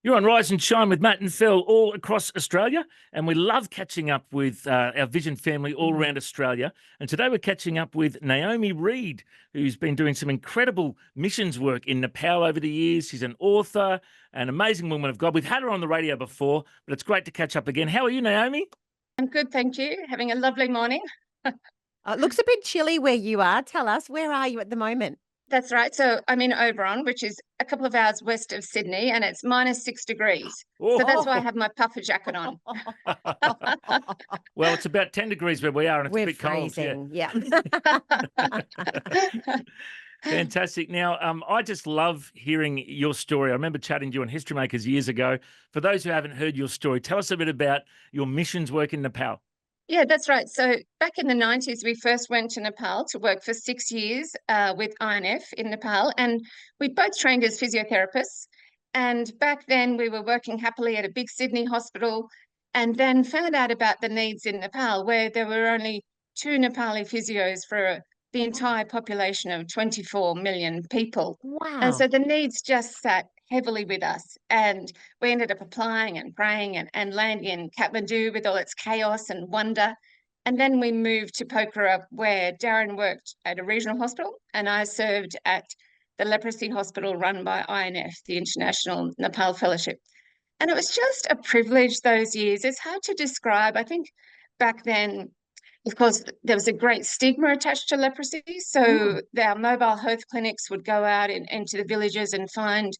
You're on Rise and Shine with Matt and Phil all across Australia, and we love catching up with our Vision family all around Australia. And today we're catching up with Naomi Reid, who's been doing some incredible missions work in Nepal over the years. She's an author, an amazing woman of God. We've had her on the radio before, but it's great to catch up again. How are you, Naomi? I'm good, thank you. Having a lovely morning. It looks a bit chilly where you are. Tell us, where are you at the moment? That's right. So I'm in Oberon, which is a couple of hours west of Sydney, and it's -6 degrees. So that's why I have my puffer jacket on. Well, it's about 10 degrees where we are, and it's We're a bit freezing. cold. Yeah. Fantastic. Now, I just love hearing your story. I remember chatting to you on History Makers years ago. For those who haven't heard your story, tell us a bit about your missions work in Nepal. Yeah, that's right. So back in the 90s, we first went to Nepal to work for 6 years with INF in Nepal. And we both trained as physiotherapists. And back then we were working happily at a big Sydney hospital, and then found out about the needs in Nepal, where there were only 2 Nepali physios for the entire population of 24 million people. And Wow. so the needs just sat heavily with us. And we ended up applying and praying and landing in Kathmandu with all its chaos and wonder. And then we moved to Pokhara, where Darren worked at a regional hospital and I served at the leprosy hospital run by INF, the International Nepal Fellowship. And it was just a privilege those years. It's hard to describe. I think back then, of course, there was a great stigma attached to leprosy. So our mobile health clinics would go out into the villages and find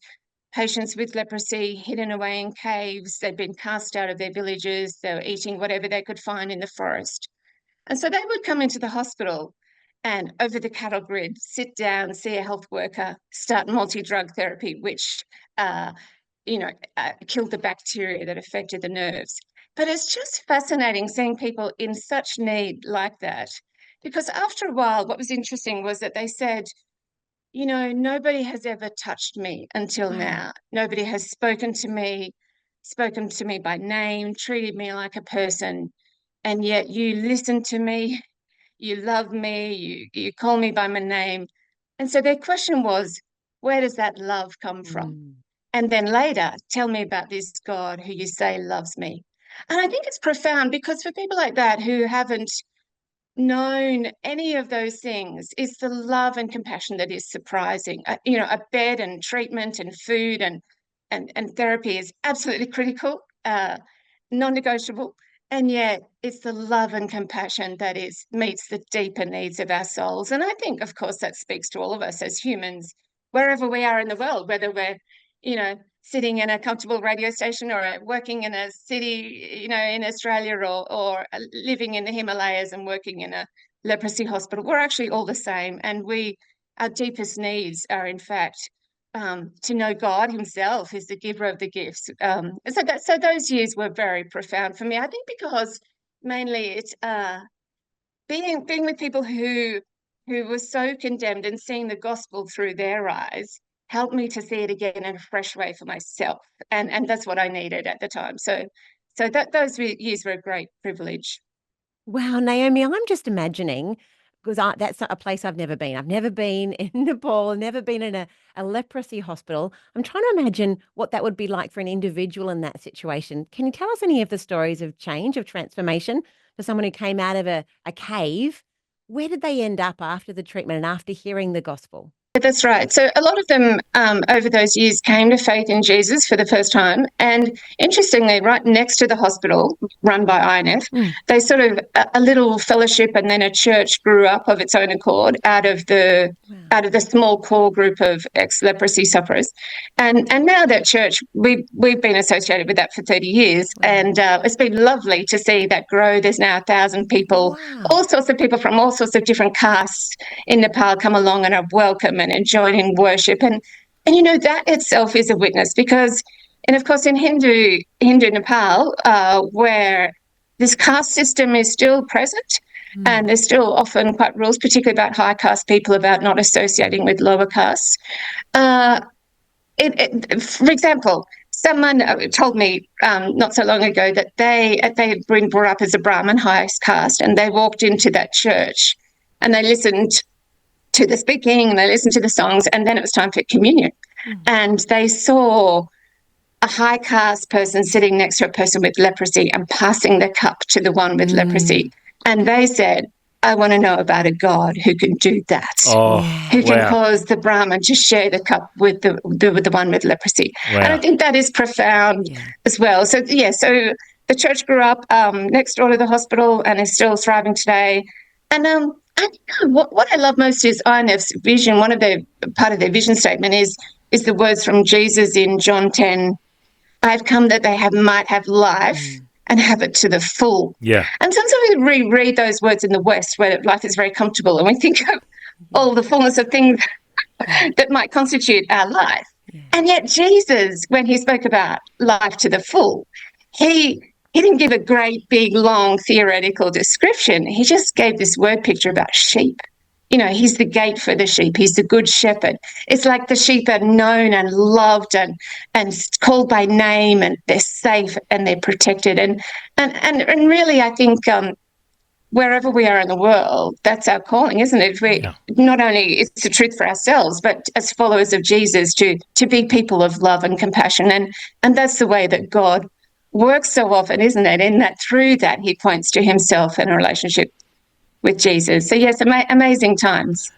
patients with leprosy hidden away in caves. They'd been cast out of their villages. They were eating whatever they could find in the forest. And so they would come into the hospital and over the cattle grid, sit down, see a health worker, start multi-drug therapy, which, killed the bacteria that affected the nerves. But it's just fascinating seeing people in such need like that. Because after a while, what was interesting was that they said, nobody has ever touched me until now. Nobody has spoken to me by name, treated me like a person. And yet you listen to me, you love me, you call me by my name. And so their question was, where does that love come from? And then later, tell me about this God who you say loves me. And I think it's profound because for people like that who haven't known any of those things, it's the love and compassion that is surprising. A bed and treatment and food and therapy is absolutely critical, non-negotiable. And yet it's the love and compassion that meets the deeper needs of our souls. And I think, of course, that speaks to all of us as humans, wherever we are in the world, whether we're, sitting in a comfortable radio station or working in a city, in Australia or living in the Himalayas and working in a leprosy hospital. We're actually all the same. And our deepest needs are, in fact, to know God himself is the giver of the gifts. So those years were very profound for me. I think because mainly it's being with people who were so condemned and seeing the gospel through their eyes helped me to see it again in a fresh way for myself. And that's what I needed at the time. So those years were a great privilege. Wow, Naomi, I'm just imagining, because that's not a place I've never been. I've never been in Nepal, never been in a leprosy hospital. I'm trying to imagine what that would be like for an individual in that situation. Can you tell us any of the stories of change, of transformation for someone who came out of a cave? Where did they end up after the treatment and after hearing the gospel? That's right. So a lot of them over those years came to faith in Jesus for the first time. And interestingly, right next to the hospital run by INF, they sort of a little fellowship and then a church grew up of its own accord out of the small core group of ex-leprosy sufferers. And now that church, we've been associated with that for 30 years. And it's been lovely to see that grow. There's now 1,000 people, all sorts of people from all sorts of different castes in Nepal come along and are welcome and join in worship. And that itself is a witness because, and of course in Hindu Nepal, where this caste system is still present, and there's still often quite rules, particularly about high caste people, about not associating with lower castes. For example, someone told me not so long ago that they had been brought up as a Brahmin, highest caste, and they walked into that church and they listened to the speaking and they listened to the songs, and then it was time for communion. And they saw a high caste person sitting next to a person with leprosy and passing the cup to the one with leprosy. And they said, I want to know about a God who can do that. Oh, Who can wow. cause the Brahmin to share the cup with the one with leprosy. And I Wow. think that is profound as well. So, so the church grew up next door to the hospital and is still thriving today. And what I love most is INF's vision. One of their part of their vision statement is the words from Jesus in John 10. I've come that they might have life and have it to the full. Yeah. And sometimes we reread those words in the West where life is very comfortable and we think of all the fullness of things that might constitute our life. And yet Jesus, when he spoke about life to the full, he didn't give a great, big, long theoretical description. He just gave this word picture about sheep. You know, he's the gate for the sheep. He's the good shepherd. It's like the sheep are known and loved and called by name, and they're safe and they're protected. And really, I think wherever we are in the world, that's our calling, isn't it? We not only it's the truth for ourselves, but as followers of Jesus, to be people of love and compassion. And that's the way that God works so often, isn't it? In that through that he points to himself and a relationship with Jesus. So yes, amazing times.